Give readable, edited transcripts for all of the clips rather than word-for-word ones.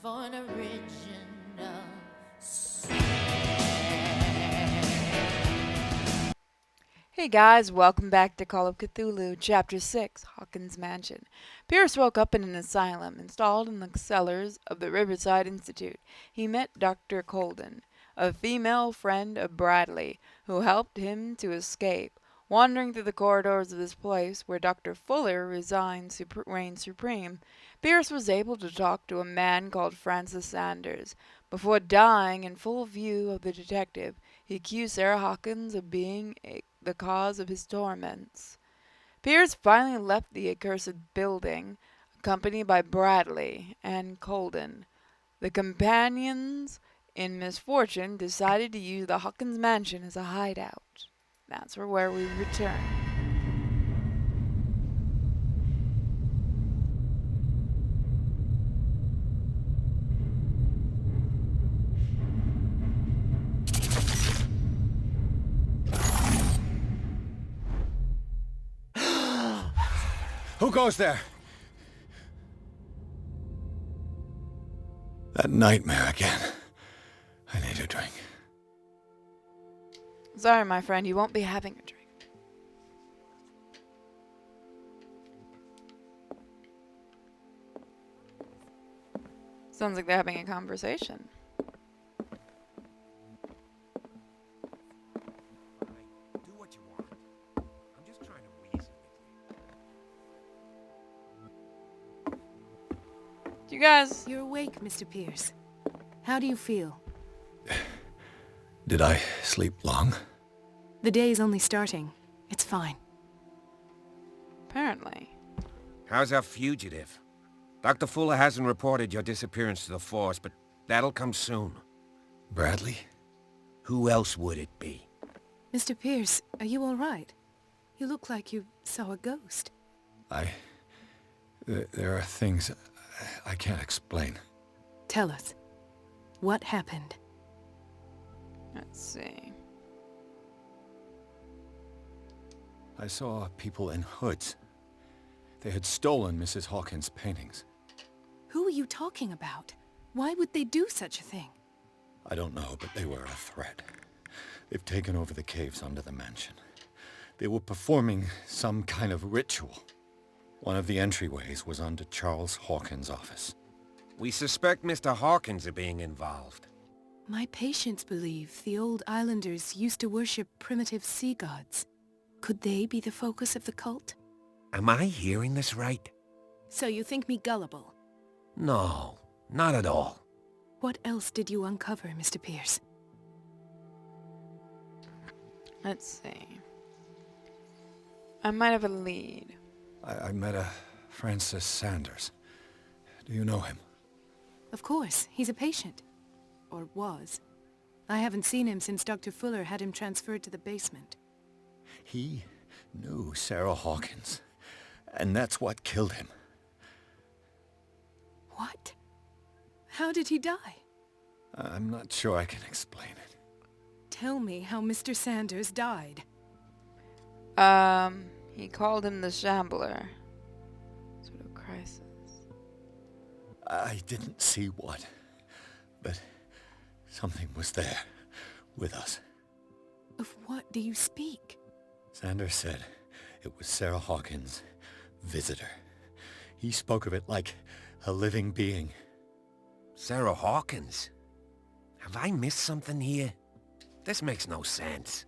for an original song. Hey guys, welcome back to Call of Cthulhu, Chapter 6, Hawkins Mansion. Pierce woke up in an asylum, installed in the cellars of the Riverside Institute. He met Dr. Colden, a female friend of Bradley, who helped him to escape. Wandering through the corridors of this place, where Dr. Fuller reigned supreme, Pierce was able to talk to a man called Francis Sanders. Before dying in full view of the detective, he accused Sarah Hawkins of being the cause of his torments. Pierce finally left the accursed building, accompanied by Bradley and Colden. The companions in misfortune decided to use the Hawkins mansion as a hideout. That's where we return. Who goes there? That nightmare again. I need a drink. Sorry, my friend, you won't be having a drink. Sounds like they're having a conversation. Do what you want. I'm just trying to reason with you. You guys... You're awake, Mr. Pierce. How do you feel? Did I sleep long? The day's only starting. It's fine. Apparently. How's our fugitive? Dr. Fuller hasn't reported your disappearance to the force, but that'll come soon. Bradley? Who else would it be? Mr. Pierce, are you all right? You look like you saw a ghost. There are things I can't explain. Tell us. What happened? Let's see. I saw people in hoods. They had stolen Mrs. Hawkins' paintings. Who are you talking about? Why would they do such a thing? I don't know, but they were a threat. They've taken over the caves under the mansion. They were performing some kind of ritual. One of the entryways was under Charles Hawkins' office. We suspect Mr. Hawkins of being involved. My patients believe the old islanders used to worship primitive sea gods. Could they be the focus of the cult? Am I hearing this right? So you think me gullible? No, not at all. What else did you uncover, Mr. Pierce? Let's see. I might have a lead. I met a Francis Sanders. Do you know him? Of course, he's a patient. Or was. I haven't seen him since Dr. Fuller had him transferred to the basement. He knew Sarah Hawkins, and that's what killed him. What? How did he die? I'm not sure I can explain it. Tell me how Mr. Sanders died. He called him the Shambler. Sort of crisis. I didn't see what, but something was there, with us. Of what do you speak? Sanders said it was Sarah Hawkins' visitor. He spoke of it like a living being. Sarah Hawkins? Have I missed something here? This makes no sense.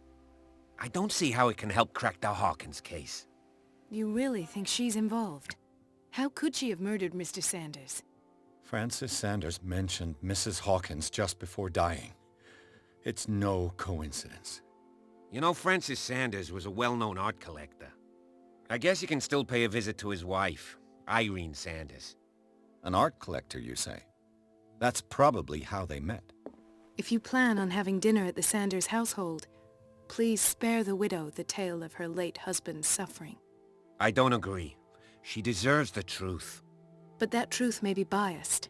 I don't see how it can help crack the Hawkins case. You really think she's involved? How could she have murdered Mr. Sanders? Francis Sanders mentioned Mrs. Hawkins just before dying. It's no coincidence. You know, Francis Sanders was a well-known art collector. I guess you can still pay a visit to his wife, Irene Sanders. An art collector, you say? That's probably how they met. If you plan on having dinner at the Sanders household, please spare the widow the tale of her late husband's suffering. I don't agree. She deserves the truth. But that truth may be biased.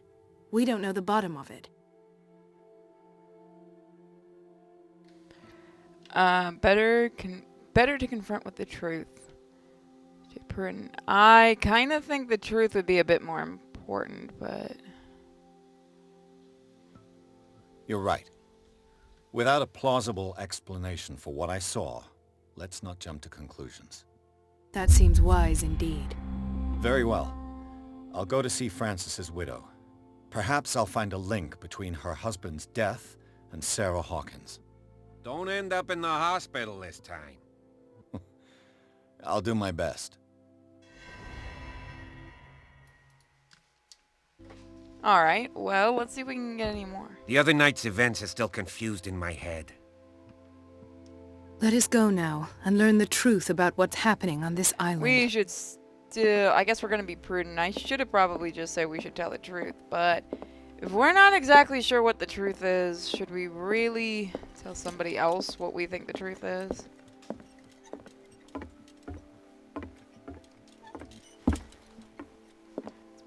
We don't know the bottom of it. Better to confront with the truth. I kind of think the truth would be a bit more important, but You're right. Without a plausible explanation for what I saw, let's not jump to conclusions. That seems wise indeed. Very well. I'll go to see Francis's widow. Perhaps I'll find a link between her husband's death and Sarah Hawkins. Don't end up in the hospital this time. I'll do my best. Alright, well, let's see if we can get any more. The other night's events are still confused in my head. Let us go now and learn the truth about what's happening on this island. We should still... I guess we're gonna be prudent. I should have probably just said we should tell the truth, but if we're not exactly sure what the truth is, should we really tell somebody else what we think the truth is?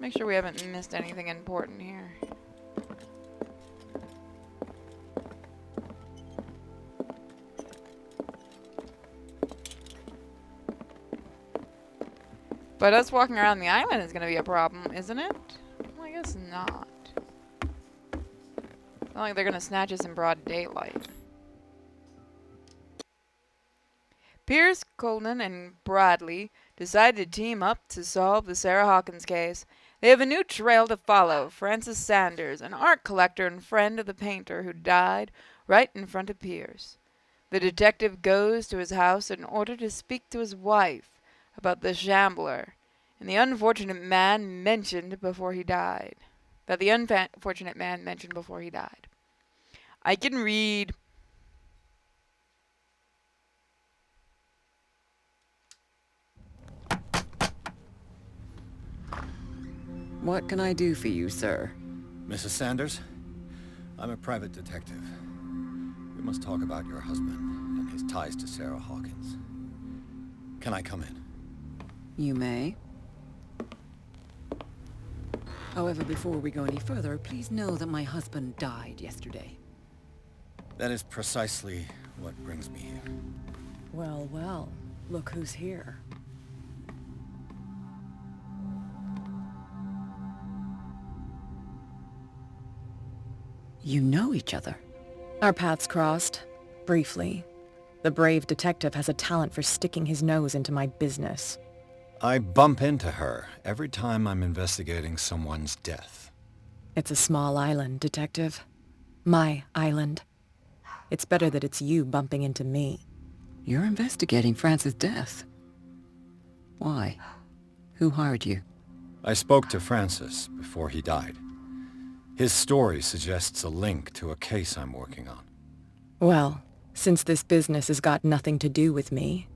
Let's make sure we haven't missed anything important here. But us walking around the island is going to be a problem, isn't it? Well, I guess not. It's not like they're going to snatch us in broad daylight. Pierce, Colden, and Bradley decided to team up to solve the Sarah Hawkins case. They have a new trail to follow. Francis Sanders, an art collector and friend of the painter who died right in front of Pierce. The detective goes to his house in order to speak to his wife about the shambler and the unfortunate man mentioned before he died. I can read. What can I do for you, sir? Mrs. Sanders, I'm a private detective. We must talk about your husband and his ties to Sarah Hawkins. Can I come in? You may. However, before we go any further, please know that my husband died yesterday. That is precisely what brings me here. Well, well, look who's here. You know each other. Our paths crossed, briefly. The brave detective has a talent for sticking his nose into my business. I bump into her every time I'm investigating someone's death. It's a small island, detective. My island. It's better that it's you bumping into me. You're investigating Francis' death. Why? Who hired you? I spoke to Francis before he died. His story suggests a link to a case I'm working on. Well, since this business has got nothing to do with me,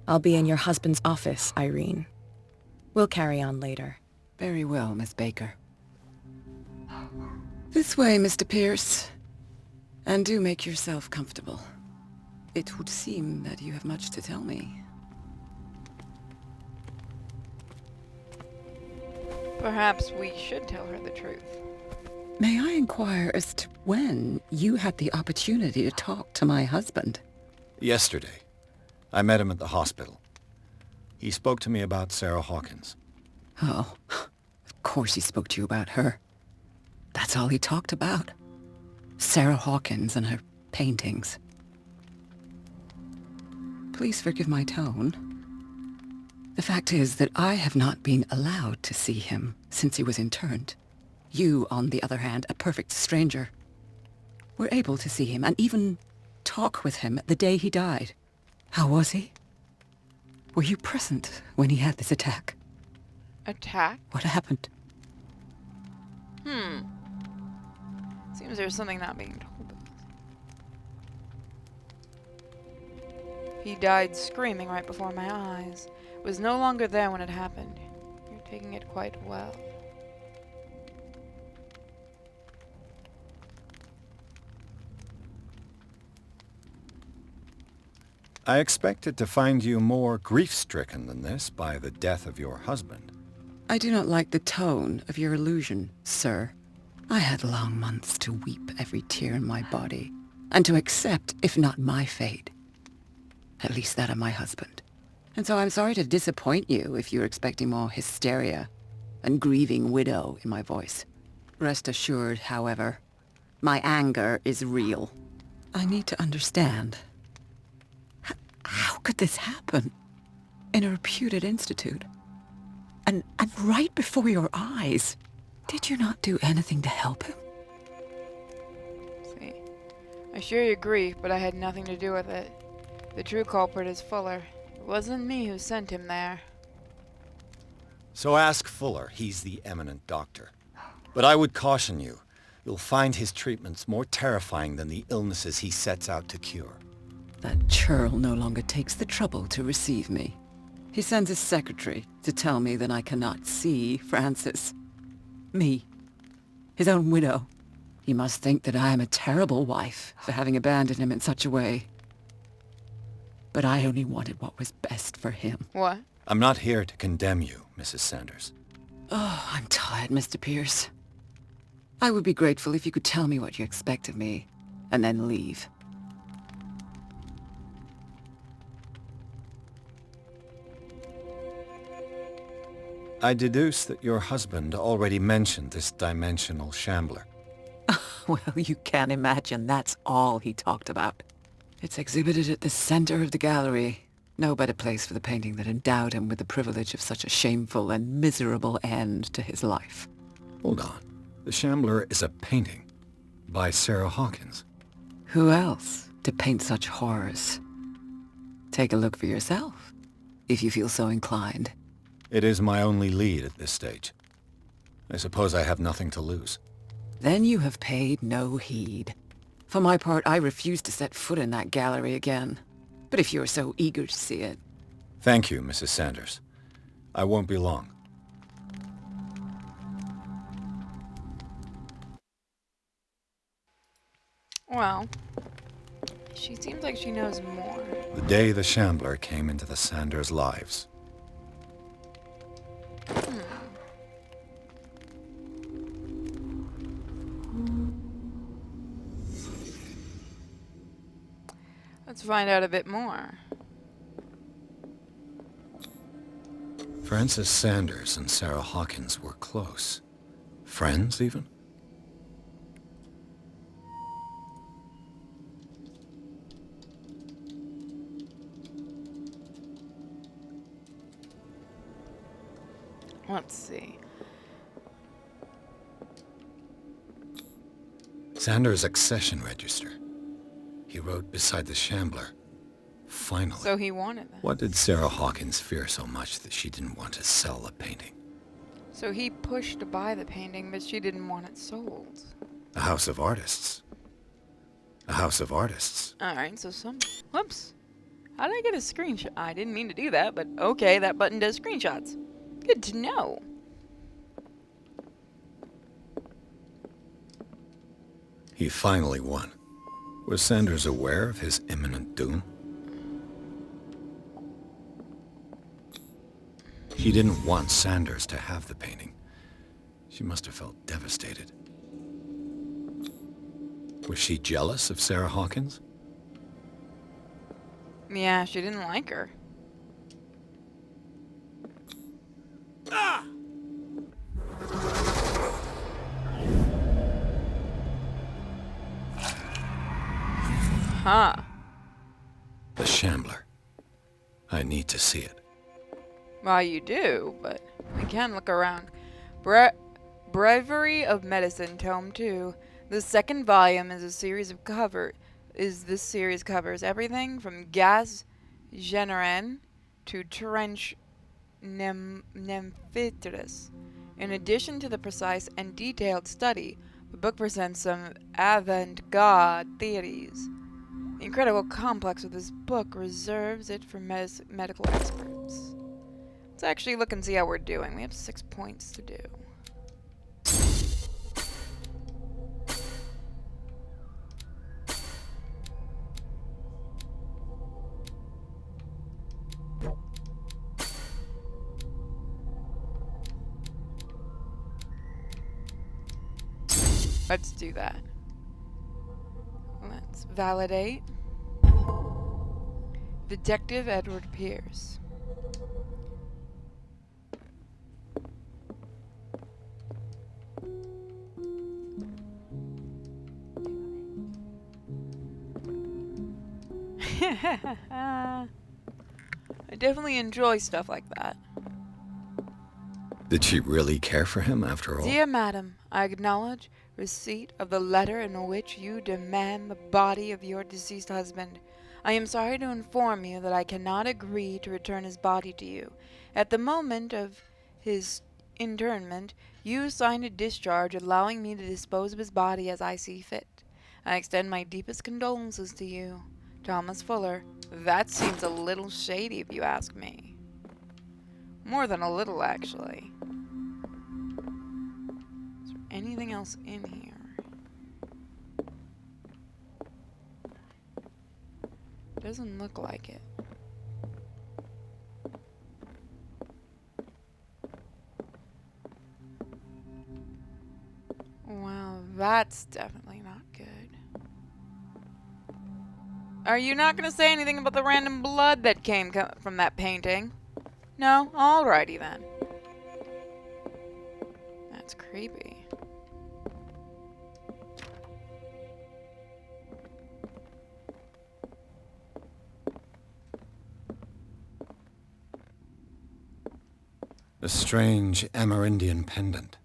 I'll be in your husband's office, Irene. We'll carry on later. Very well, Miss Baker. This way, Mr. Pierce. And do make yourself comfortable. It would seem that you have much to tell me. Perhaps we should tell her the truth. May I inquire as to when you had the opportunity to talk to my husband? Yesterday, I met him at the hospital. He spoke to me about Sarah Hawkins. Oh, of course he spoke to you about her. That's all he talked about. Sarah Hawkins and her paintings. Please forgive my tone. The fact is that I have not been allowed to see him since he was interned. You, on the other hand, a perfect stranger, were able to see him and even talk with him the day he died. How was he? Were you present when he had this attack? Attack? What happened? Seems there's something not being told us. He died screaming right before my eyes. Was no longer there when it happened. You're taking it quite well. I expected to find you more grief-stricken than this by the death of your husband. I do not like the tone of your allusion, sir. I had long months to weep every tear in my body, and to accept, if not my fate, at least that of my husband. And so I'm sorry to disappoint you if you're expecting more hysteria and grieving widow in my voice. Rest assured, however, My anger is real. I need to understand. How could this happen? In a reputed institute? And right before your eyes? Did you not do anything to help him? See, I share your grief, but I had nothing to do with it. The true culprit is Fuller. It wasn't me who sent him there. So ask Fuller. He's the eminent doctor. But I would caution you. You'll find his treatments more terrifying than the illnesses he sets out to cure. That churl no longer takes the trouble to receive me. He sends his secretary to tell me that I cannot see Francis. Me. His own widow. He must think that I am a terrible wife for having abandoned him in such a way. But I only wanted what was best for him. What? I'm not here to condemn you, Mrs. Sanders. Oh, I'm tired, Mr. Pierce. I would be grateful if you could tell me what you expect of me, and then leave. I deduce that your husband already mentioned this dimensional shambler. Well, you can imagine that's all he talked about. It's exhibited at the center of the gallery. No better place for the painting that endowed him with the privilege of such a shameful and miserable end to his life. Hold on. The shambler is a painting by Sarah Hawkins. Who else to paint such horrors? Take a look for yourself, if you feel so inclined. It is my only lead at this stage. I suppose I have nothing to lose. Then you have paid no heed. For my part, I refuse to set foot in that gallery again. But if you're so eager to see it... Thank you, Mrs. Sanders. I won't be long. Well, she seems like she knows more. The day the shambler came into the Sanders' lives. Let's find out a bit more. Francis Sanders and Sarah Hawkins were close. Friends, even? Let's see. Sanders' accession register. He wrote beside the shambler. Finally. So he wanted that. What did Sarah Hawkins fear so much that she didn't want to sell the painting? So he pushed to buy the painting, but she didn't want it sold. A house of artists. A house of artists. Alright, so Whoops. How did I get a screenshot? I didn't mean to do that, but okay, that button does screenshots. Good to know. He finally won. Was Sanders aware of his imminent doom? She didn't want Sanders to have the painting. She must have felt devastated. Was she jealous of Sarah Hawkins? Yeah, she didn't like her. Huh. The shambler. I need to see it. Well, you do, but we can look around. Bravery of Medicine, Tome 2. The second volume is a series of this series covers everything from gas generin to trench nymphitis. In addition to the precise and detailed study, the book presents some avant-garde theories. The incredible complex of this book reserves it for medical experts. Let's actually look and see how we're doing. We have 6 points to do. Let's do that. Let's validate. Detective Edward Pierce. I definitely enjoy stuff like that. Did she really care for him after all? Dear Madam, I acknowledge receipt of the letter in which you demand the body of your deceased husband. I am sorry to inform you that I cannot agree to return his body to you. At the moment of his internment, you signed a discharge allowing me to dispose of his body as I see fit. I extend my deepest condolences to you, Thomas Fuller. That seems a little shady if you ask me. More than a little, actually. Is there anything else in here? Doesn't look like it. Well, that's definitely not good. Are you not going to say anything about the random blood that came from that painting? No? Alrighty then. That's creepy. A strange Amerindian pendant.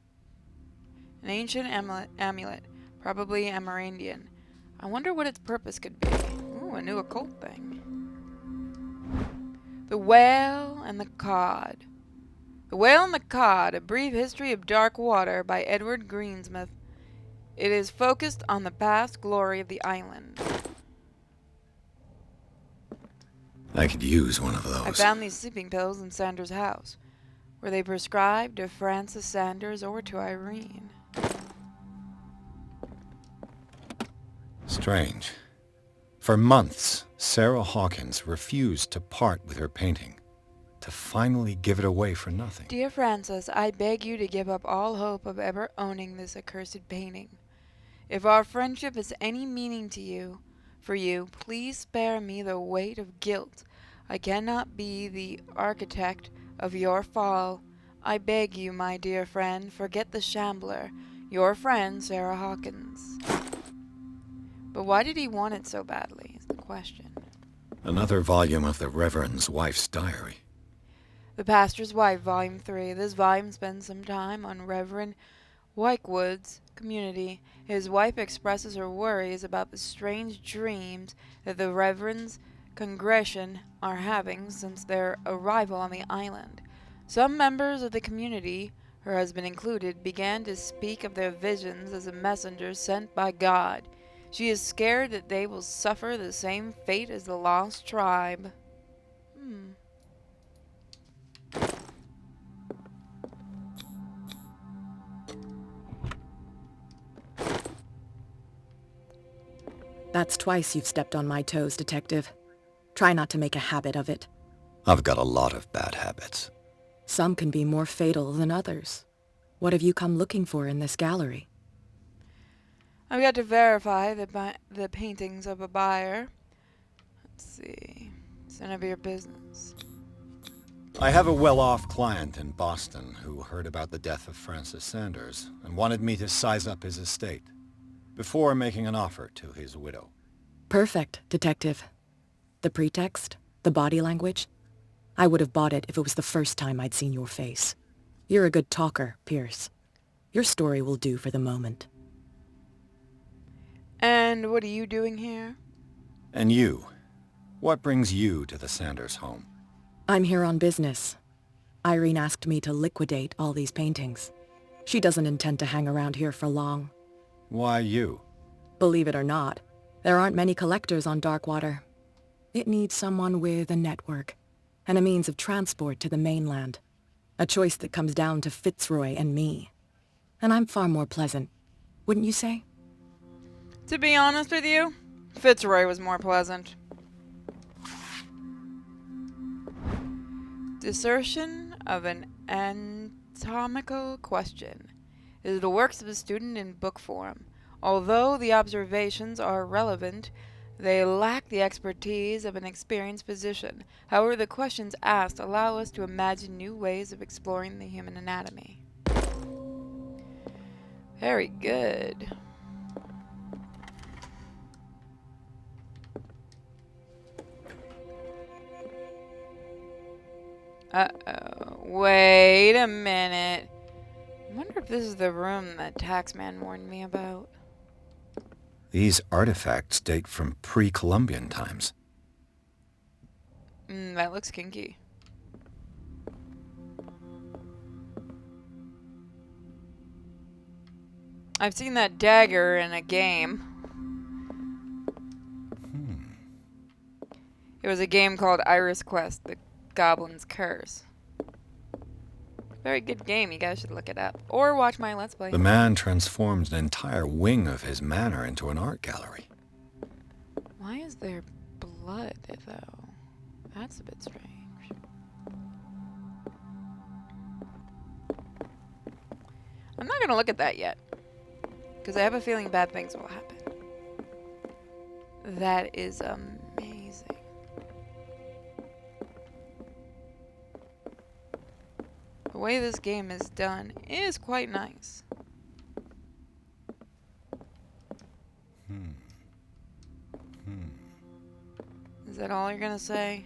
An ancient amulet, probably Amerindian. I wonder what its purpose could be. Ooh, a new occult thing. The Whale and the Cod. The Whale and the Cod, A Brief History of Dark Water by Edward Greensmith. It is focused on the past glory of the island. I could use one of those. I found these sleeping pills in Sanders' house. Were they prescribed to Francis Sanders or to Irene? Strange. For months, Sarah Hawkins refused to part with her painting, to finally give it away for nothing. Dear Francis, I beg you to give up all hope of ever owning this accursed painting. If our friendship has any meaning to you, please spare me the weight of guilt. I cannot be the architect of your fall. I beg you, my dear friend, forget the shambler. Your friend, Sarah Hawkins. But why did he want it so badly, is the question. Another volume of the Reverend's wife's diary. The Pastor's Wife, Volume 3. This volume spends some time on Reverend Wykewood's community. His wife expresses her worries about the strange dreams that the Reverend's congregation are having since their arrival on the island. Some members of the community, her husband included, began to speak of their visions as a messenger sent by God. She is scared that they will suffer the same fate as the lost tribe. That's twice you've stepped on my toes, Detective. Try not to make a habit of it. I've got a lot of bad habits. Some can be more fatal than others. What have you come looking for in this gallery? I've got to verify the paintings of a buyer. Let's see. It's none of your business. I have a well-off client in Boston who heard about the death of Francis Sanders and wanted me to size up his estate before making an offer to his widow. Perfect, Detective. The pretext? The body language? I would have bought it if it was the first time I'd seen your face. You're a good talker, Pierce. Your story will do for the moment. And what are you doing here? And you? What brings you to the Sanders home? I'm here on business. Irene asked me to liquidate all these paintings. She doesn't intend to hang around here for long. Why you? Believe it or not, there aren't many collectors on Darkwater. It needs someone with a network and a means of transport to the mainland. A choice that comes down to Fitzroy and me. And I'm far more pleasant, wouldn't you say? To be honest with you, Fitzroy was more pleasant. Dissertation of an anatomical question is the works of a student in book form. Although the observations are relevant, they lack the expertise of an experienced physician. However, the questions asked allow us to imagine new ways of exploring the human anatomy. Very good. Uh-oh. Wait a minute. I wonder if this is the room that Taxman warned me about. These artifacts date from pre-Columbian times. That looks kinky. I've seen that dagger in a game. It was a game called Iris Quest, The Goblin's Curse. Very good game, you guys should look it up. Or watch my Let's Play. The man transformed an entire wing of his manor into an art gallery. Why is there blood, though? That's a bit strange. I'm not gonna look at that yet, because I have a feeling bad things will happen. That is amazing. The way this game is done is quite nice. Is that all you're gonna say?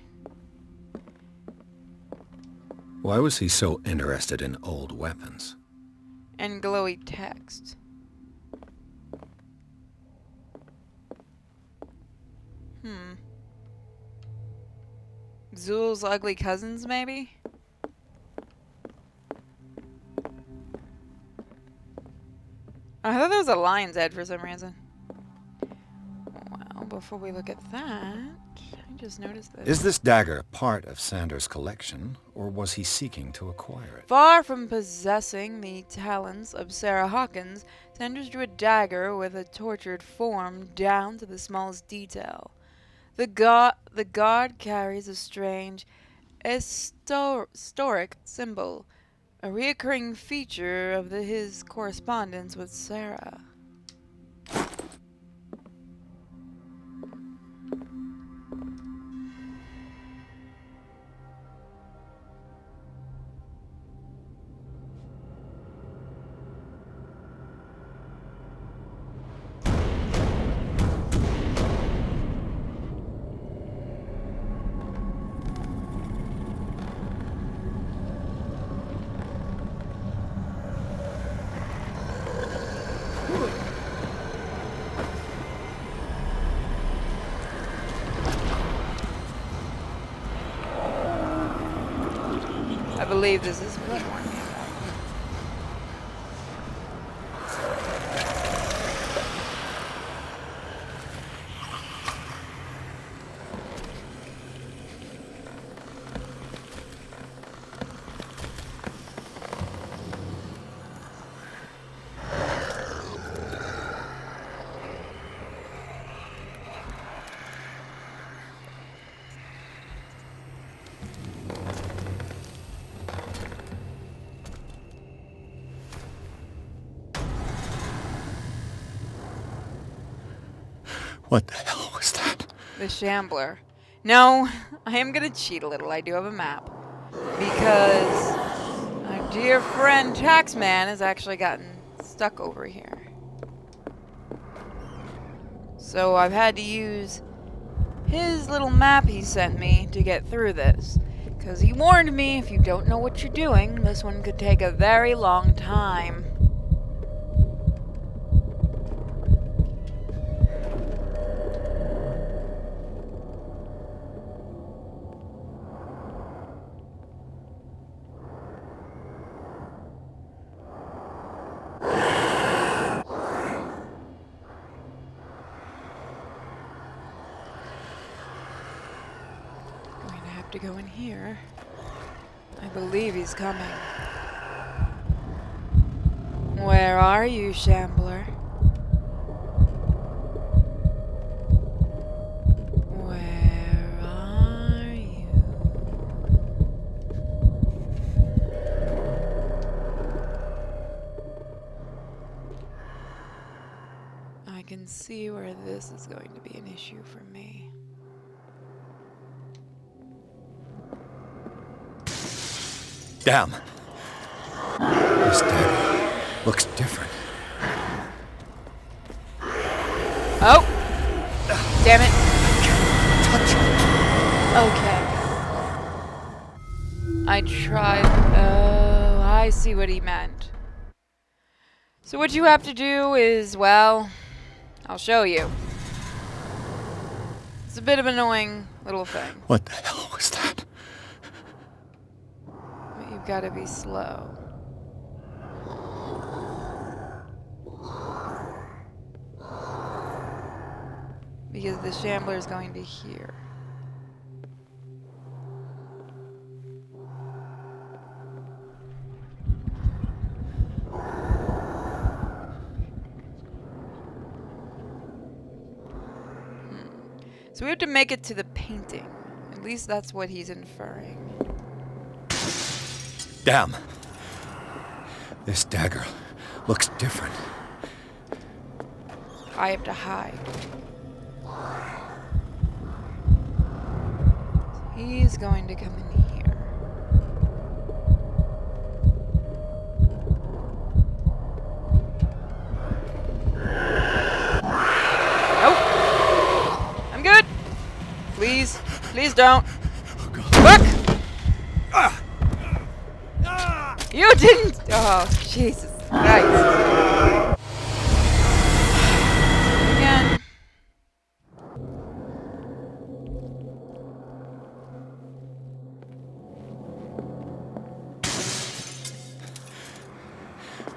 Why was he so interested in old weapons? And glowy text. Zool's ugly cousins, maybe? I thought that was a lion's head for some reason. Well, before we look at that, I just noticed this. Is this dagger part of Sanders' collection, or was he seeking to acquire it? Far from possessing the talents of Sarah Hawkins, Sanders drew a dagger with a tortured form down to the smallest detail. The god carries a strange, historic symbol, a reoccurring feature of his correspondence with Sarah. I believe this is what I'm warning you about. What the hell was that? The Shambler. No, I am gonna cheat a little. I do have a map. Because our dear friend Taxman has actually gotten stuck over here. So I've had to use his little map he sent me to get through this. Because he warned me, if you don't know what you're doing, this one could take a very long time. To go in here. I believe he's coming. Where are you, Shambler? Where are you? I can see where this is going to be an issue for me. Damn. This dagger looks different. Oh! Damn it. Touch it. Okay. I I tried. Oh, I see what he meant. So what you have to do is, well, I'll show you. It's a bit of an annoying little thing. What the hell was that? But you've got to be slow. Because the Shambler is going to hear. So we have to make it to the painting. At least that's what he's inferring. Damn. This dagger looks different. I have to hide. He's going to come in here. Nope. I'm good. Please. Please don't. Look! You didn't. Oh, Jesus Christ. Again.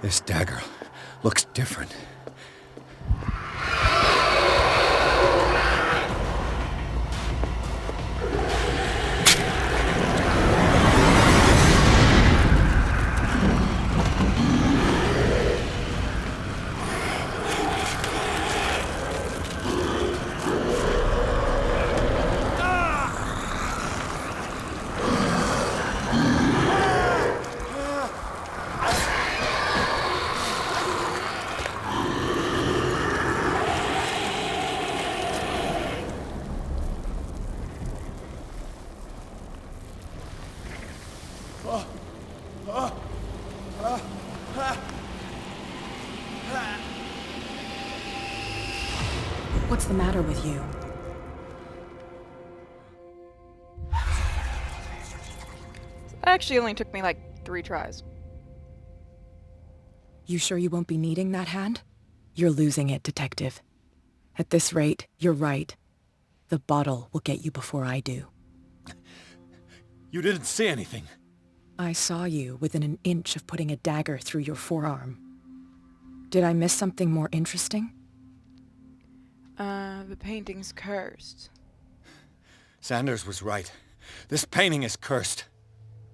This dagger looks different. What's the matter with you? Actually only took me like 3 tries. You sure you won't be needing that hand? You're losing it, Detective. At this rate, you're right. The bottle will get you before I do. You didn't see anything. I saw you within an inch of putting a dagger through your forearm. Did I miss something more interesting? The painting's cursed. Sanders was right. This painting is cursed.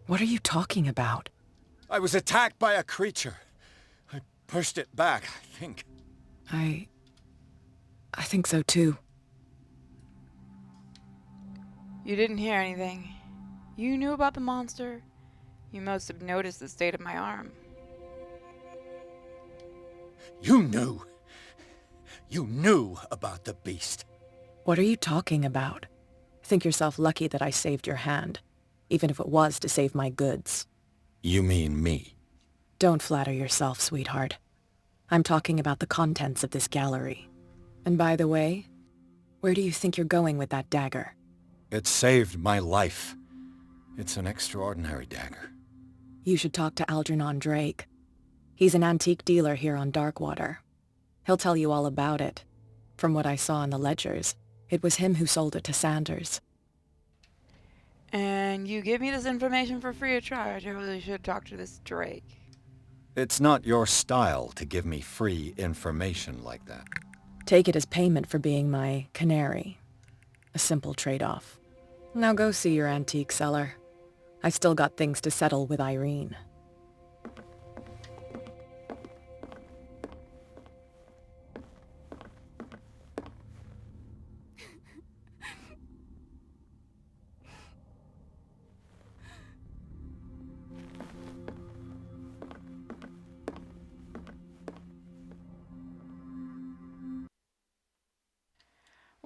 What are you talking about? I was attacked by a creature. I pushed it back, I think. I think so too. You didn't hear anything. You knew about the monster. You must have noticed the state of my arm. You knew. You knew about the beast. What are you talking about? Think yourself lucky that I saved your hand, even if it was to save my goods. You mean me? Don't flatter yourself, sweetheart. I'm talking about the contents of this gallery. And by the way, where do you think you're going with that dagger? It saved my life. It's an extraordinary dagger. You should talk to Algernon Drake. He's an antique dealer here on Darkwater. He'll tell you all about it. From what I saw in the ledgers, it was him who sold it to Sanders. And you give me this information for free of charge. I really should talk to this Drake. It's not your style to give me free information like that. Take it as payment for being my canary. A simple trade-off. Now go see your antique seller. I still got things to settle with Irene.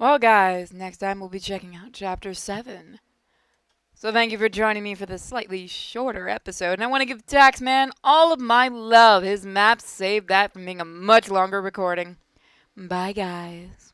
Well, guys, next time we'll be checking out Chapter 7. So thank you for joining me for this slightly shorter episode. And I want to give Taxman all of my love. His maps saved that from being a much longer recording. Bye, guys.